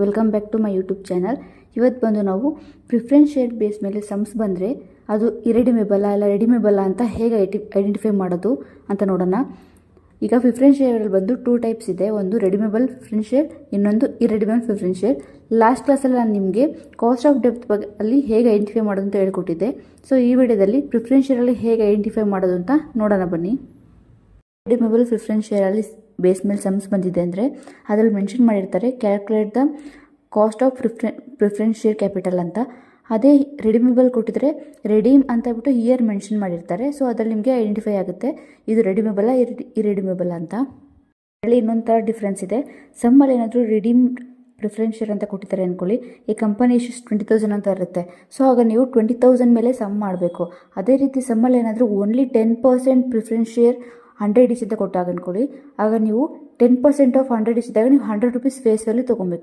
Welcome back to my YouTube channel. ಇವತ್ತು ಬಂದು ನಾವು ಪ್ರಿಫರೆನ್ಸ್ ಶೇರ್ ಬೇಸ್ ಮೇಲೆ ಸಮ್ಸ್ ಬಂದರೆ ಅದು ಇರೆಡಿಮೇಬಲ್ಲ ಇಲ್ಲ ರೆಡಿಮೇಬಲ್ಲ ಅಂತ ಹೇಗೆ ಐಡೆಂಟಿಫೈ ಮಾಡೋದು ಅಂತ ನೋಡೋಣ. ಈಗ ಪ್ರಿಫರೆನ್ಸ್ ಶೇರಲ್ಲಿ ಬಂದು 2 ಟೈಪ್ಸ್ ಇದೆ. ಒಂದು ರೆಡಿಮೇಬಲ್ ಪ್ರಿಫರೆನ್ಸ್ ಶೇರ್, ಇನ್ನೊಂದು ಇರೆಡಿಮೇಬಲ್ ಪ್ರಿಫರೆನ್ಸ್ ಶೇರ್. ಲಾಸ್ಟ್ ಕ್ಲಾಸಲ್ಲಿ ನಾನು ನಿಮಗೆ ಕಾಸ್ಟ್ ಆಫ್ ಡೆಪ್ತ್ ಬಗ್ಗೆ ಅಲ್ಲಿ ಹೇಗೆ ಐಡೆಂಟಿಫೈ ಮಾಡೋದು ಅಂತ ಹೇಳ್ಕೊಟ್ಟಿದ್ದೆ. ಸೊ ಈ ವಿಡಿಯೋದಲ್ಲಿ ಪ್ರಿಫರೆನ್ಸ್ ಶೇರಲ್ಲಿ ಹೇಗೆ ಐಡೆಂಟಿಫೈ ಮಾಡೋದು ಅಂತ ನೋಡೋಣ ಬನ್ನಿ. ರೆಡಿಮೇಬಲ್ ಪ್ರಿಫರೆನ್ಸ್ ಶೇರಲ್ಲಿ ಬೇಸ್ ಮೇಲೆ ಸಮ್ಸ್ ಬಂದಿದೆ ಅಂದರೆ ಅದರಲ್ಲಿ ಮೆನ್ಷನ್ ಮಾಡಿರ್ತಾರೆ calculate the cost of preference share capital ಅಂತ. ಅದೇ ರೆಡಿಮೇಬಲ್ ಕೊಟ್ಟಿದ್ರೆ ರೆಡೀಮ್ ಅಂತ ಹೇಳ್ಬಿಟ್ಟು ಇಯರ್ ಮೆನ್ಷನ್ ಮಾಡಿರ್ತಾರೆ. ಸೊ ಅದರಲ್ಲಿ ನಿಮಗೆ ಐಡೆಂಟಿಫೈ ಆಗುತ್ತೆ ಇದು ರೆಡಿಮೇಬಲ್ಲ ಇರೆಡಿಮೇಬಲ್ ಅಂತ. ಅದರಲ್ಲಿ ಇನ್ನೊಂದು ಥರ ಡಿಫ್ರೆನ್ಸ್ ಇದೆ. ಸಮ್ಮಲ್ಲಿ ಏನಾದರೂ ರಿಡೀಮ್ ಪ್ರಿಫರೆನ್ಸ್ ಶೇರ್ ಅಂತ ಕೊಟ್ಟಿದ್ದಾರೆ ಅಂದ್ಕೊಳ್ಳಿ, ಈ ಕಂಪನಿ ಇಷ್ಟು 20,000 ಅಂತ ಇರುತ್ತೆ. ಸೊ ಆಗ ನೀವು 20,000 ಮೇಲೆ ಸಮ್ ಮಾಡಬೇಕು. ಅದೇ ರೀತಿ ಸಮ್ಮಲ್ಲಿ ಏನಾದರೂ ಓನ್ಲಿ 10% ಪ್ರಿಫರೆನ್ಸ್ ಶೇರ್ 100 ಈಚ್ ಅಂತ ಕೊಟ್ಟಾಗ ಅಂದ್ಕೊಳ್ಳಿ, ಆಗ ನೀವು 10% ಆಫ್ 100 ಈಚ್ ಇದ್ದಾಗ ನೀವು 100 ರೂಪೀಸ್ ಫೇಸ್ ವ್ಯಾಲ್ಯೂ ತೊಗೊಬೇಕು.